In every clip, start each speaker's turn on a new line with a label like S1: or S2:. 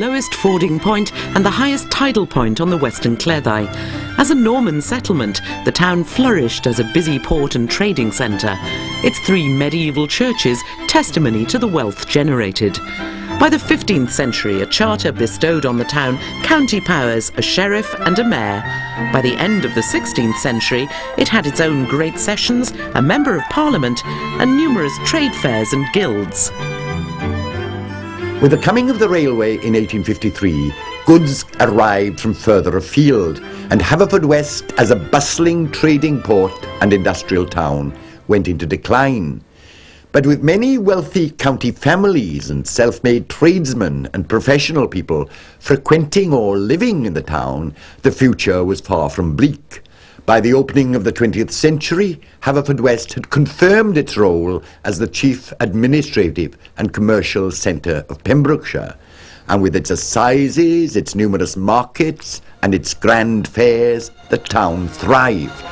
S1: lowest fording point and the highest tidal point on the Western Cleddau. As a Norman settlement, the town flourished as a busy port and trading centre. Its 3 medieval churches testimony to the wealth generated. By the 15th century, a charter bestowed on the town county powers, a sheriff and a mayor. By the end of the 16th century, it had its own great sessions, a member of parliament and numerous trade fairs and guilds.
S2: With the coming of the railway in 1853, goods arrived from further afield, and Haverforwest, as a bustling trading port and industrial town, went into decline. But with many wealthy county families and self-made tradesmen and professional people frequenting or living in the town, the future was far from bleak. By the opening of the 20th century, Haverforwest had confirmed its role as the chief administrative and commercial centre of Pembrokeshire, and with its assizes, its numerous markets and its grand fairs, the town thrived.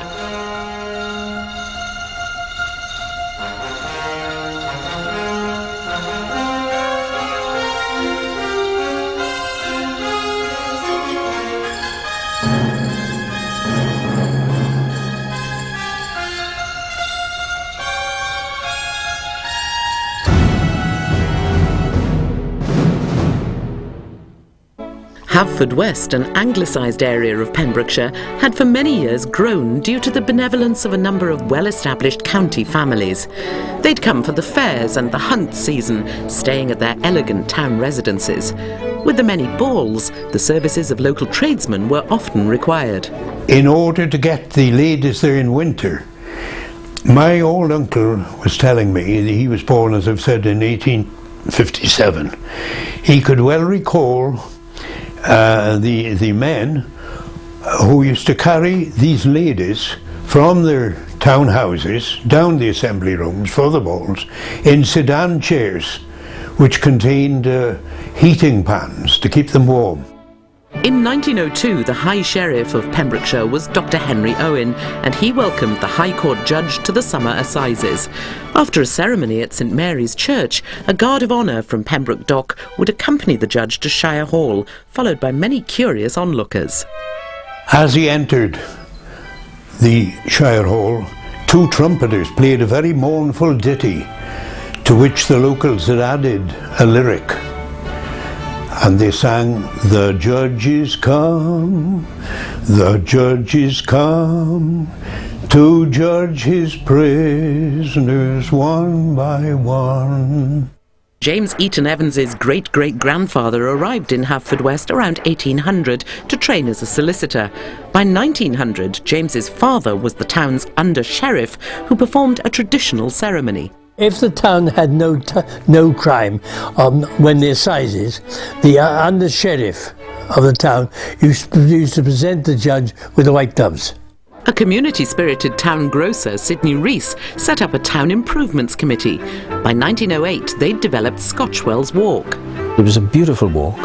S1: Haverforwest, an anglicised area of Pembrokeshire, had for many years grown due to the benevolence of a number of well-established county families. They'd come for the fairs and the hunt season, staying at their elegant town residences. With the many balls, the services of local tradesmen were often required.
S3: In order to get the ladies there in winter, my old uncle was telling me, he was born, as I've said, in 1857. He could well recall the men who used to carry these ladies from their townhouses down the assembly rooms for the balls in sedan chairs which contained heating pans to keep them warm.
S1: In 1902, the High Sheriff of Pembrokeshire was Dr. Henry Owen, and he welcomed the High Court judge to the summer assizes. After a ceremony at St Mary's Church, a guard of honour from Pembroke Dock would accompany the judge to Shire Hall, followed by many curious onlookers.
S3: As he entered the Shire Hall, 2 trumpeters played a very mournful ditty, to which the locals had added a lyric. And they sang, "The judge is come, the judge is come, to judge his prisoners one by one."
S1: James Eaton Evans's great-great-grandfather arrived in Haverforwest around 1800 to train as a solicitor. By 1900, James's father was the town's under-sheriff who performed a traditional ceremony.
S4: If the town had no crime when the assizes, the under-sheriff of the town used to present the judge with the white doves.
S1: A community-spirited town grocer, Sidney Rees, set up a town improvements committee. By 1908, they'd developed Scotchwell's Walk.
S5: It was a beautiful walk,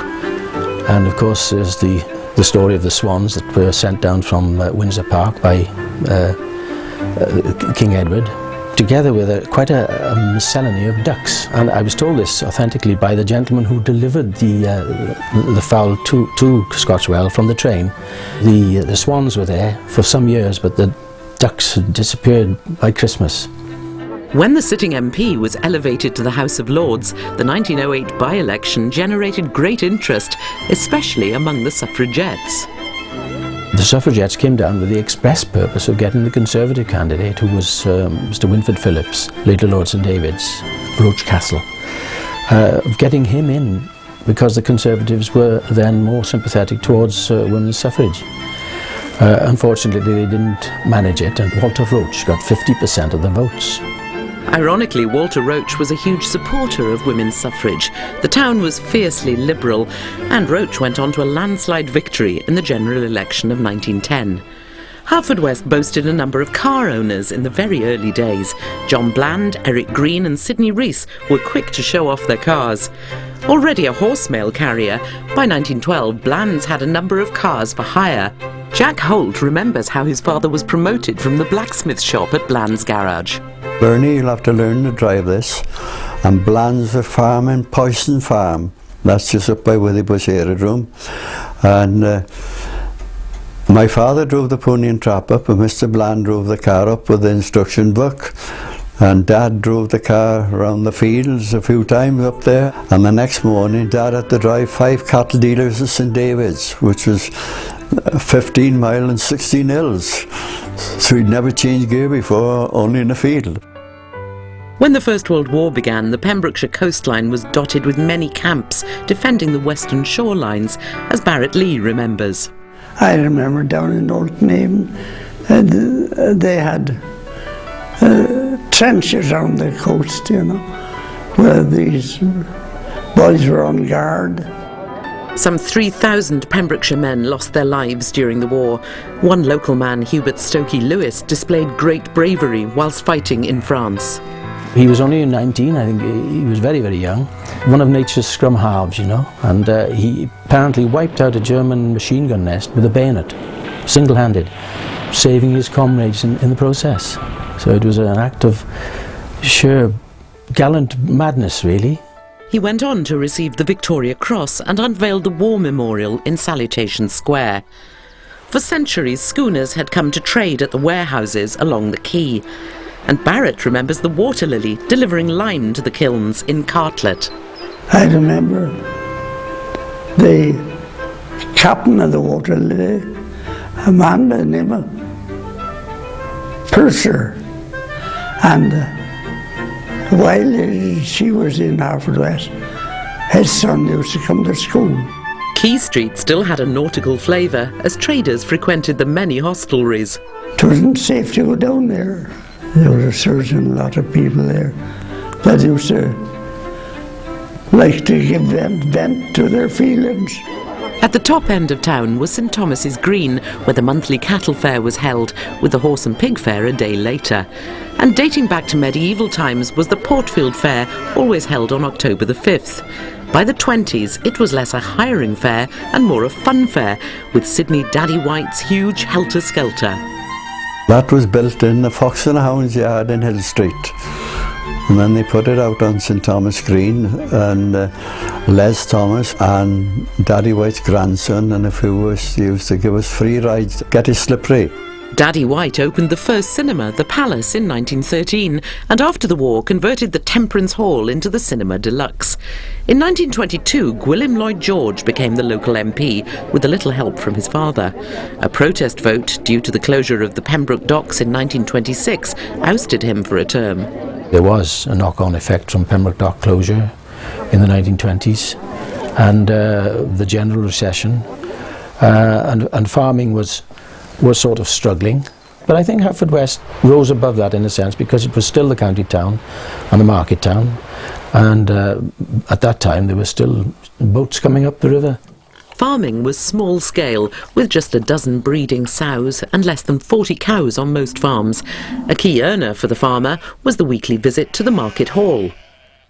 S5: and of course there's the story of the swans that were sent down from Windsor Park by King Edward, together with quite a miscellany of ducks. And I was told this authentically by the gentleman who delivered the fowl to Scotchwell from the train. The swans were there for some years, but the ducks had disappeared by Christmas.
S1: When the sitting MP was elevated to the House of Lords, the 1908 by-election generated great interest, especially among the suffragettes.
S5: The suffragettes came down with the express purpose of getting the Conservative candidate, who was Mr Winford Phillips, later Lord St David's, Roach Castle, of getting him in because the Conservatives were then more sympathetic towards women's suffrage. Unfortunately, they didn't manage it, and Walter Roach got 50% of the votes.
S1: Ironically, Walter Roach was a huge supporter of women's suffrage. The town was fiercely liberal, and Roach went on to a landslide victory in the general election of 1910. Haverforwest boasted a number of car owners in the very early days. John Bland, Eric Green and Sidney Rees were quick to show off their cars. Already a horse mail carrier, by 1912 Bland's had a number of cars for hire. Jack Holt remembers how his father was promoted from the blacksmith shop at Bland's garage.
S6: Bernie, you'll have to learn to drive this. And Bland's a farm in Poyston Farm. That's just up by Withybush Aerodrome. And my father drove the pony and trap up, and Mr. Bland drove the car up with the instruction book. And Dad drove the car around the fields a few times up there. And the next morning, Dad had to drive 5 cattle dealers to St David's, which was 15 mile and 16 hills. So he'd never changed gear before, only in the field.
S1: When the First World War began, the Pembrokeshire coastline was dotted with many camps defending the western shorelines, as Barrett Lee remembers.
S7: I remember down in Olton they had trenches around the coast, you know, where these boys were on guard.
S1: Some 3,000 Pembrokeshire men lost their lives during the war. One local man, Hubert Stokey Lewis, displayed great bravery whilst fighting in France.
S5: He was only 19, I think he was very, very young. One of nature's scrum halves, you know, and he apparently wiped out a German machine gun nest with a bayonet, single-handed, saving his comrades in the process. So it was an act of sheer gallant madness, really.
S1: He went on to receive the Victoria Cross and unveiled the War Memorial in Salutation Square. For centuries, schooners had come to trade at the warehouses along the quay. And Barrett remembers the Water Lily delivering lime to the kilns in Cartlet.
S7: I remember the captain of the Water Lily, a man by the name of Purser. And while she was in Haverforwest, his son used to come to school.
S1: Quay Street still had a nautical flavour as traders frequented the many hostelries.
S7: It wasn't safe to go down there. There was a certain lot of people there that used to like to give vent to their feelings.
S1: At the top end of town was St Thomas's Green, where the monthly cattle fair was held, with the horse and pig fair a day later. And dating back to medieval times was the Portfield Fair, always held on October the 5th. By the 20s, it was less a hiring fair and more a fun fair, with Sydney Daddy White's huge helter-skelter.
S6: That was built in the Fox and Hounds yard in Hill Street. And then they put it out on St Thomas Green, and Les Thomas and Daddy White's grandson and a few of us used to give us free rides to get his slippery.
S1: Daddy White opened the first cinema, the Palace, in 1913, and after the war converted the Temperance Hall into the Cinema Deluxe. In 1922, Gwilym Lloyd George became the local MP, with a little help from his father. A protest vote, due to the closure of the Pembroke Docks in 1926, ousted him for a term.
S5: There was a knock-on effect from Pembroke Dock closure in the 1920s, and the general recession, and farming was sort of struggling. But I think Haverforwest rose above that in a sense because it was still the county town and the market town, and at that time there were still boats coming up the river.
S1: Farming was small scale, with just a dozen breeding sows and less than 40 cows on most farms. A key earner for the farmer was the weekly visit to the market hall.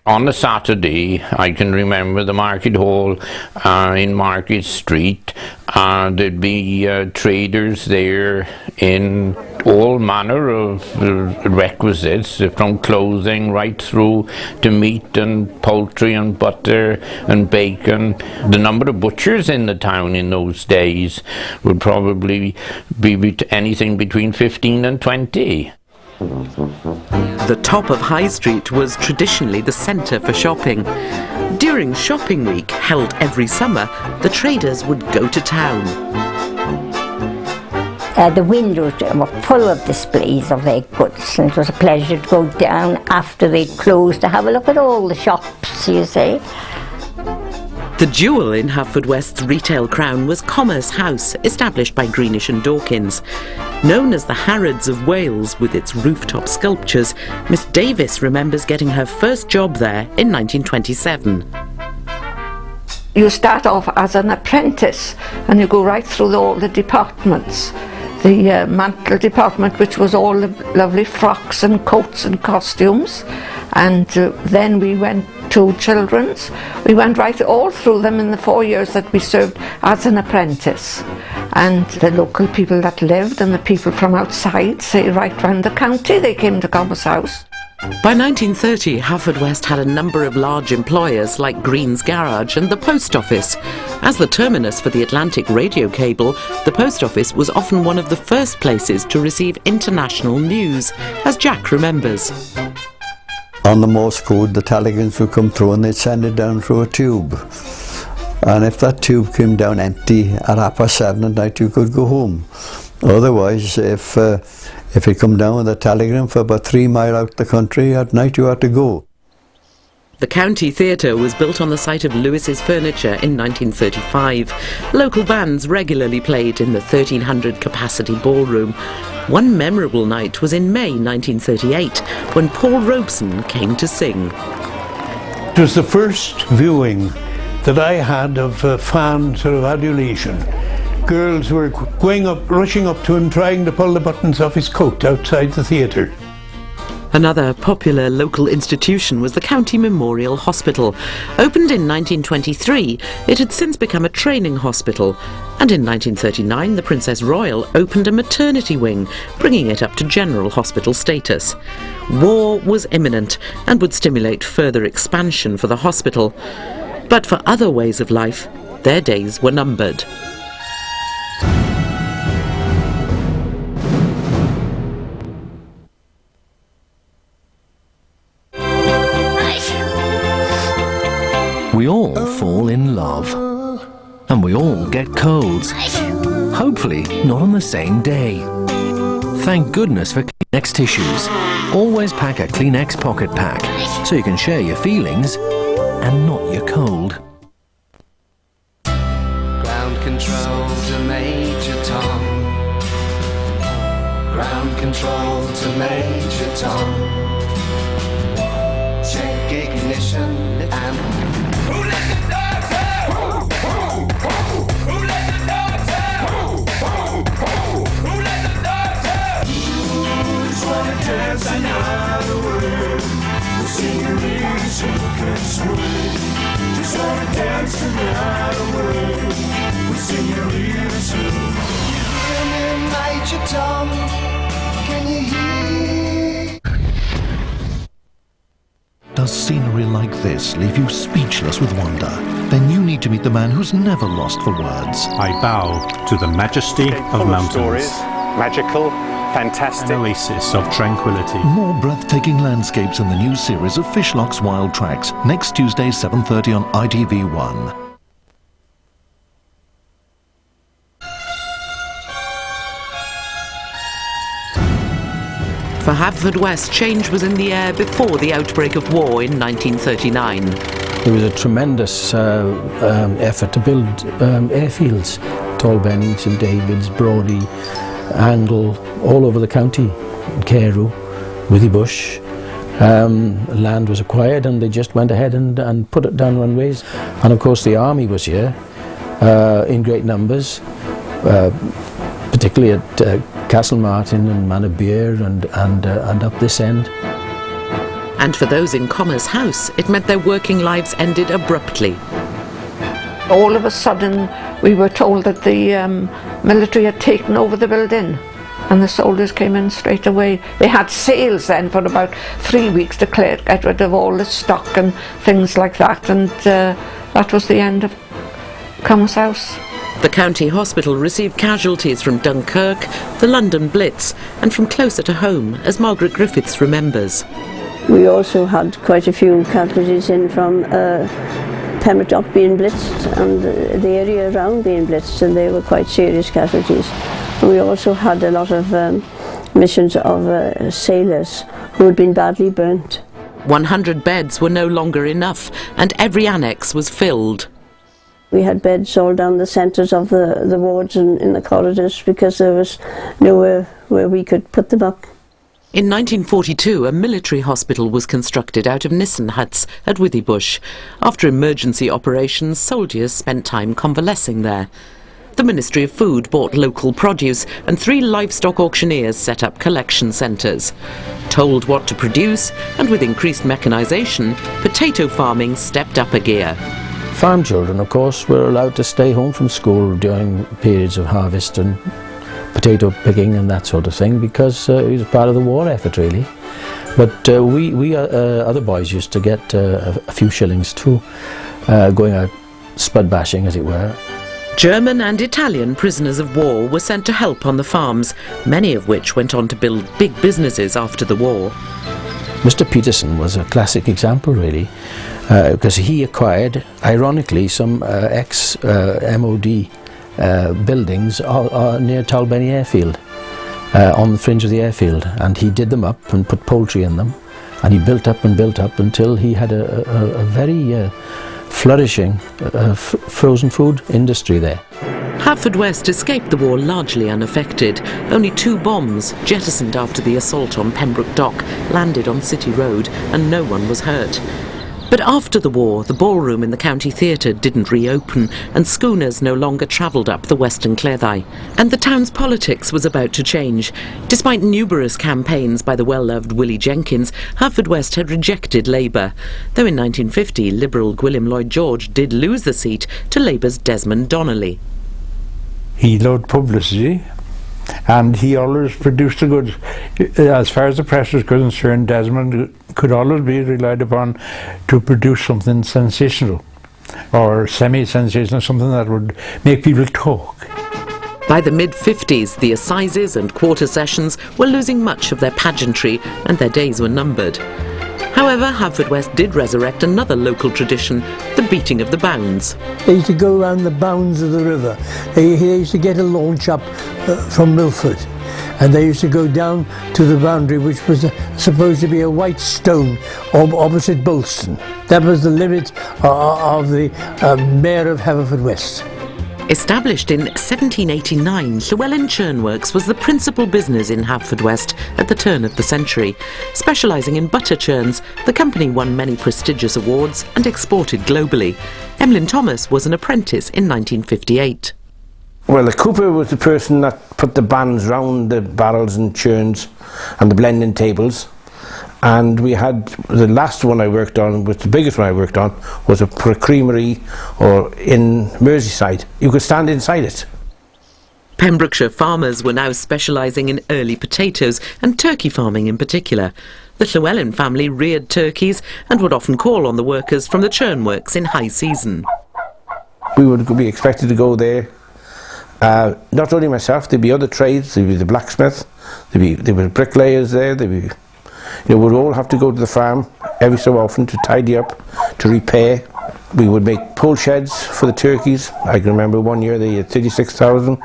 S8: On a Saturday, I can remember the market hall in Market Street. There'd be traders there in all manner of requisites, from clothing right through to meat and poultry and butter and bacon. The number of butchers in the town in those days would probably be anything between 15 and 20.
S1: The top of High Street was traditionally the centre for shopping. During shopping week, held every summer, the traders would go to town.
S9: The windows were full of displays of their goods, and it was a pleasure to go down after they closed to have a look at all the shops, you see.
S1: The jewel in Haverforwest's retail crown was Commerce House, established by Greenish and Dawkins. Known as the Harrods of Wales with its rooftop sculptures, Miss Davis remembers getting her first job there in 1927.
S10: You start off as an apprentice and you go right through all the departments. The mantle department, which was all the lovely frocks and coats and costumes, and then we went to children's. We went right all through them in the 4 years that we served as an apprentice. And the local people that lived and the people from outside, say right round the county, they came to Commerce House.
S1: By 1930, Haverforwest had a number of large employers like Green's Garage and the Post Office. As the terminus for the Atlantic radio cable, the Post Office was often one of the first places to receive international news, as Jack remembers.
S6: On the Morse code, the telegrams would come through and they'd send it down through a tube. And if that tube came down empty at 7:30 at night, you could go home. Otherwise, if it come down with a telegram for about 3 miles out the country, at night you had to go.
S1: The County Theatre was built on the site of Lewis's Furniture in 1935. Local bands regularly played in the 1,300 capacity ballroom. One memorable night was in May 1938 when Paul Robeson came to sing.
S3: It was the first viewing that I had of fan sort of adulation. Girls were going up, rushing up to him, trying to pull the buttons off his coat outside the theatre.
S1: Another popular local institution was the County Memorial Hospital. Opened in 1923, it had since become a training hospital, and in 1939 the Princess Royal opened a maternity wing, bringing it up to general hospital status. War was imminent and would stimulate further expansion for the hospital. But for other ways of life, their days were numbered.
S11: We all fall in love, and we all get colds. Hopefully not on the same day. Thank goodness for Kleenex tissues. Always pack a Kleenex pocket pack, so you can share your feelings and not your cold.
S12: Ground control to Major Tom. Ground control to Major Tom. Check ignition and... Who let the dogs out? Who let the dogs out? Who let the dogs out? Just wanna dance another word. The singers who can swim. Just wanna dance another word. The singers who... You hear me, Major Tom? Can you hear?
S13: Does scenery like this leave you speechless with wonder? Then you need to meet the man who's never lost for words.
S14: I bow to the majesty of mountains.
S15: Stories, magical, fantastic.
S14: An oasis of tranquility.
S13: More breathtaking landscapes in the new series of Fishlock's Wild Tracks, next Tuesday, 7:30 on ITV1.
S1: For Haverforwest, change was in the air before the outbreak of war in 1939.
S5: There was a tremendous effort to build airfields. Tolben, St David's, Brodie, Angle, all over the county, Carew, Withybush. Land was acquired and they just went ahead and put it down runways. And of course the army was here in great numbers, particularly at Castlemartin and Manorbier and up this end.
S1: And for those in Commerce House, it meant their working lives ended abruptly.
S10: All of a sudden, we were told that the military had taken over the building, and the soldiers came in straight away. They had sales then for about 3 weeks to get rid of all the stock and things like that, and that was the end of Commerce House.
S1: The county hospital received casualties from Dunkirk, the London Blitz, and from closer to home, as Margaret Griffiths remembers.
S16: We also had quite a few casualties in from Pemberton being blitzed and the area around being blitzed, and they were quite serious casualties. And we also had a lot of missions of sailors who had been badly burnt.
S1: 100 beds were no longer enough, and every annex was filled.
S16: We had beds all down the centres of the wards and in the corridors because there was nowhere where we could put them up.
S1: In 1942, a military hospital was constructed out of Nissen huts at Withybush. After emergency operations, soldiers spent time convalescing there. The Ministry of Food bought local produce, and 3 livestock auctioneers set up collection centres. Told what to produce, and with increased mechanisation, potato farming stepped up a gear.
S5: Farm children, of course, were allowed to stay home from school during periods of harvest and potato picking and that sort of thing, because it was part of the war effort really. But we other boys used to get a few shillings too, going out spud bashing, as it were.
S1: German and Italian prisoners of war were sent to help on the farms, many of which went on to build big businesses after the war.
S5: Mr. Peterson was a classic example really, because he acquired, ironically, some ex-MOD buildings near Tolbenny Airfield, on the fringe of the airfield, and he did them up and put poultry in them, and he built up until he had a very flourishing frozen food industry there.
S1: Haverforwest escaped the war largely unaffected. Only 2 bombs, jettisoned after the assault on Pembroke Dock, landed on City Road and no one was hurt. But after the war, the ballroom in the county theatre didn't reopen and schooners no longer travelled up the Western Cleddau. And the town's politics was about to change. Despite numerous campaigns by the well-loved Willie Jenkins, Haverforwest had rejected Labour, though in 1950 Liberal Gwilym Lloyd George did lose the seat to Labour's Desmond Donnelly.
S3: He loved publicity, and he always produced the goods. As far as the press was concerned, Desmond could always be relied upon to produce something sensational or semi-sensational, something that would make people talk.
S1: By the mid-50s, the assizes and quarter sessions were losing much of their pageantry and their days were numbered. However, Haverforwest did resurrect another local tradition, the beating of the bounds.
S4: They used to go around the bounds of the river. They used to get a launch up from Milford, and they used to go down to the boundary, which was supposed to be a white stone opposite Bolston. That was the limit of the mayor of Haverforwest.
S1: Established in 1789, Llewellyn Churn Works was the principal business in Haverforwest at the turn of the century. Specialising in butter churns, the company won many prestigious awards and exported globally. Emlyn Thomas was an apprentice in 1958.
S17: Well, the cooper was the person that put the bands round the barrels and churns and the blending tables. And we had, the last one I worked on, was the biggest one I worked on, was a creamery or in Merseyside. You could stand inside it.
S1: Pembrokeshire farmers were now specialising in early potatoes and turkey farming in particular. The Llewellyn family reared turkeys and would often call on the workers from the churn works in high season.
S17: We would be expected to go there. Not only myself, there'd be other trades. There'd be the blacksmith, there were bricklayers there, we'd all have to go to the farm every so often to tidy up, to repair. We would make pole sheds for the turkeys. I can remember one year they had 36,000.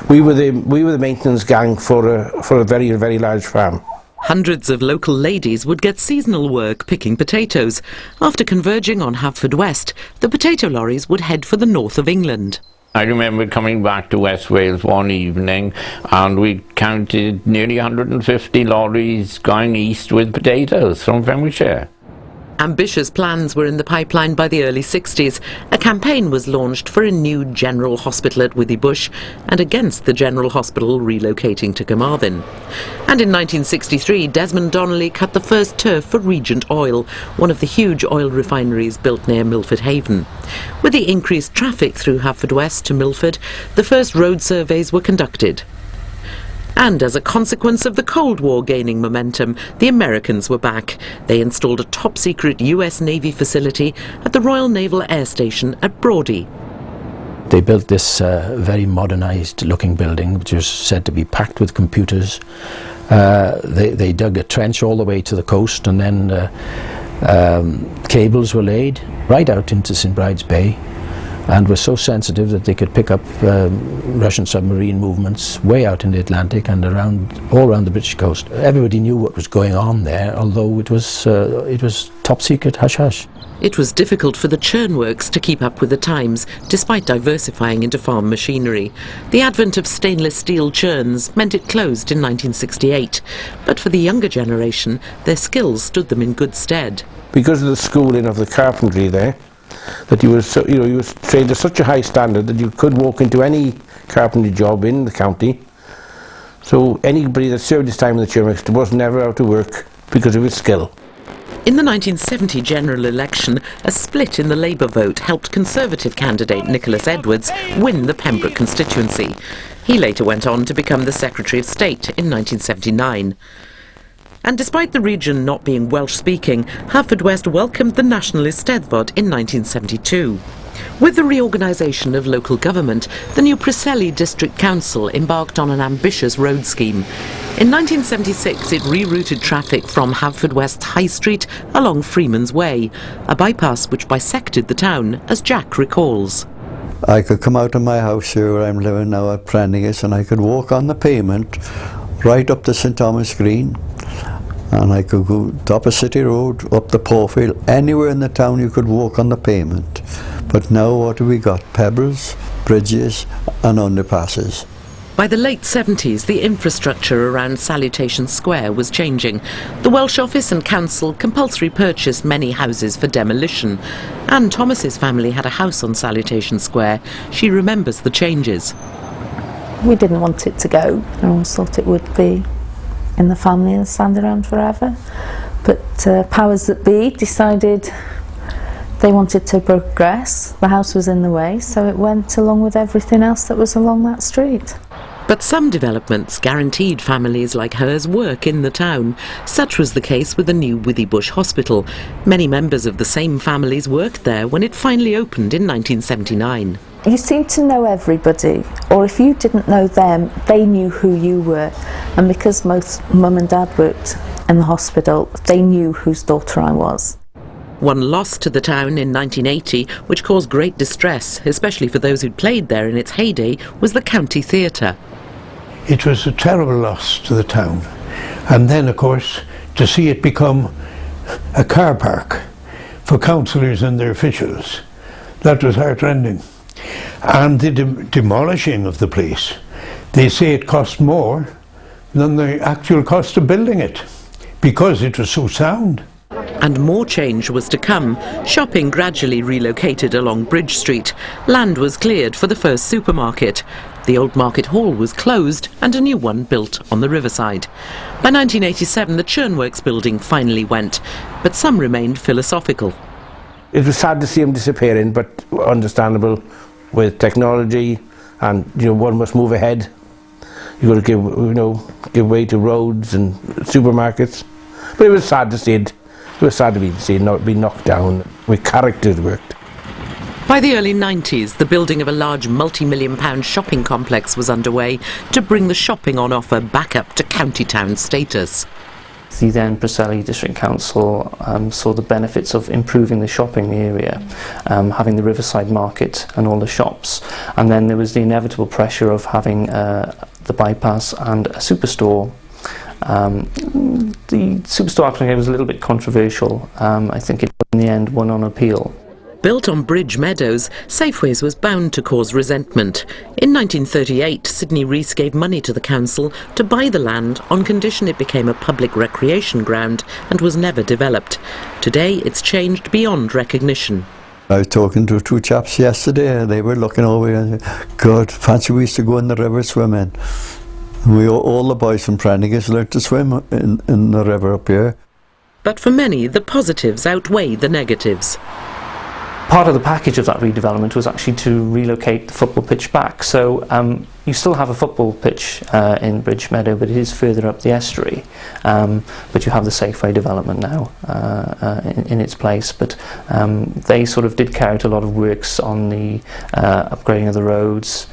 S17: We were the maintenance gang for a very, very large farm.
S1: Hundreds of local ladies would get seasonal work picking potatoes. After converging on Haverforwest, the potato lorries would head for the north of England.
S8: I remember coming back to West Wales one evening and we counted nearly 150 lorries going east with potatoes from Pembrokeshire.
S1: Ambitious plans were in the pipeline by the early 60s. A campaign was launched for a new General Hospital at Withybush and against the General Hospital relocating to Carmarthen. And in 1963, Desmond Donnelly cut the first turf for Regent Oil, one of the huge oil refineries built near Milford Haven. With the increased traffic through Haverforwest to Milford, the first road surveys were conducted. And as a consequence of the Cold War gaining momentum, the Americans were back. They installed a top-secret US Navy facility at the Royal Naval Air Station at Brawdy.
S5: They built this very modernised looking building, which was said to be packed with computers. They dug a trench all the way to the coast, and then cables were laid right out into St Bride's Bay, and were so sensitive that they could pick up Russian submarine movements way out in the Atlantic and all around the British coast. Everybody knew what was going on there, although it was top secret, hush hush.
S1: It was difficult for the churn works to keep up with the times, despite diversifying into farm machinery. The advent of stainless steel churns meant it closed in 1968, but for the younger generation, their skills stood them in good stead.
S17: Because of the schooling of the carpentry there, that you was trained to such a high standard that you could walk into any carpentry job in the county. So anybody that served his time in the churn works was never out of work because of his skill.
S1: In the 1970 general election, a split in the Labour vote helped Conservative candidate Nicholas Edwards win the Pembroke constituency. He later went on to become the Secretary of State in 1979. And despite the region not being Welsh-speaking, Haverforwest welcomed the National Eisteddfod in 1972. With the reorganisation of local government, the new Preseli District Council embarked on an ambitious road scheme. In 1976, it rerouted traffic from Haverforwest High Street along Freeman's Way, a bypass which bisected the town, as Jack recalls.
S6: I could come out of my house here where I'm living now at Prendergast, and I could walk on the pavement right up to St Thomas Green, and I could go up a city road, up the Porfield, anywhere in the town you could walk on the pavement. But now what have we got? Pebbles, bridges and underpasses.
S1: By the late 70s, the infrastructure around Salutation Square was changing. The Welsh Office and Council compulsory purchased many houses for demolition. Anne Thomas's family had a house on Salutation Square. She remembers the changes.
S18: We didn't want it to go. I always thought it would be in the family and stand around forever. But powers that be decided they wanted to progress. The house was in the way, so it went along with everything else that was along that street.
S1: But some developments guaranteed families like hers work in the town. Such was the case with the new Withybush Hospital. Many members of the same families worked there when it finally opened in 1979.
S18: You seemed to know everybody, or if you didn't know them, they knew who you were. And because most mum and dad worked in the hospital, they knew whose daughter I was.
S1: One loss to the town in 1980, which caused great distress, especially for those who'd played there in its heyday, was the County Theatre.
S3: It was a terrible loss to the town. And then, of course, to see it become a car park for councillors and their officials, that was heartrending. And the demolishing of the place, they say it cost more than the actual cost of building it, because it was so sound.
S1: And more change was to come. Shopping gradually relocated along Bridge Street. Land was cleared for the first supermarket. The old market hall was closed and a new one built on the riverside. By 1987, the Churnworks building finally went, but some remained philosophical.
S17: It was sad to see them disappearing, but understandable with technology, and one must move ahead. You've got to give way to roads and supermarkets. But it was sad to see it. It was sad to see it be knocked down. With characters worked.
S1: By the early 90s, the building of a large multi-million-pound shopping complex was underway to bring the shopping on offer back up to county town status.
S19: The then Preseli District Council saw the benefits of improving the shopping area, having the riverside market and all the shops, and then there was the inevitable pressure of having the bypass and a superstore. The superstore application was a little bit controversial. I think it in the end won on appeal.
S1: Built on Bridge Meadows, Safeways was bound to cause resentment. In 1938, Sidney Rees gave money to the council to buy the land on condition it became a public recreation ground and was never developed. Today, it's changed beyond recognition.
S6: I was talking to two chaps yesterday, and they were looking over and said, God, fancy we used to go in the river swimming. All the boys from Prendergast learned to swim in the river up here.
S1: But for many, the positives outweigh the negatives.
S19: Part of the package of that redevelopment was actually to relocate the football pitch back. So you still have a football pitch in Bridge Meadow, but it is further up the estuary. But you have the Safeway development now in its place. But they sort of did carry out a lot of works on the upgrading of the roads.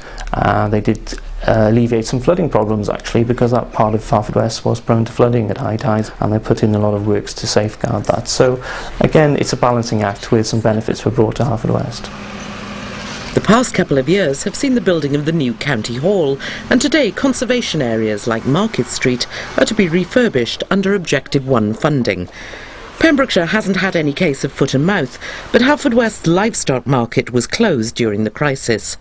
S19: They did alleviate some flooding problems actually, because that part of Haverforwest was prone to flooding at high tides, and they put in a lot of works to safeguard that. So again, it's a balancing act with some benefits were brought to Haverforwest.
S1: The past couple of years have seen the building of the new County Hall, and today conservation areas like Market Street are to be refurbished under Objective 1 funding. Pembrokeshire hasn't had any case of foot and mouth, but Haverforwest's livestock market was closed during the crisis.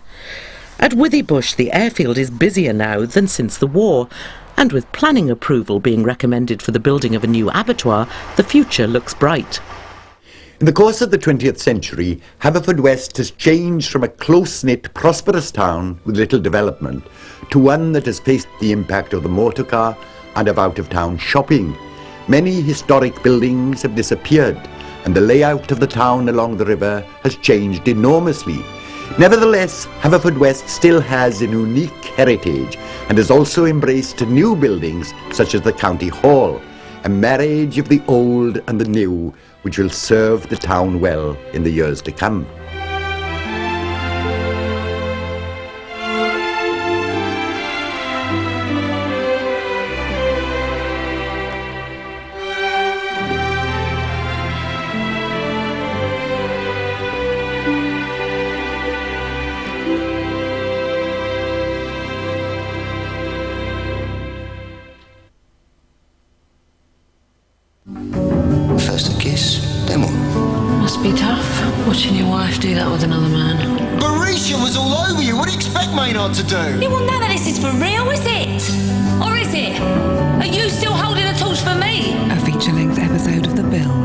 S1: At Withybush, the airfield is busier now than since the war, and with planning approval being recommended for the building of a new abattoir, the future looks bright.
S2: In the course of the 20th century, Haverforwest has changed from a close-knit, prosperous town with little development to one that has faced the impact of the motor car and of out-of-town shopping. many historic buildings have disappeared, and the layout of the town along the river has changed enormously. Nevertheless, Haverforwest still has a unique heritage and has also embraced new buildings such as the County Hall, a marriage of the old and the new which will serve the town well in the years to come.
S20: First a kiss, then what?
S21: Must be tough, watching your wife do that with another man.
S20: Barisha was all over you. What do you expect Maynard to do?
S22: Yeah, well, none of this is for real, is it? Or is it? Are you still holding a torch for me?
S23: A feature-length episode of The Bill.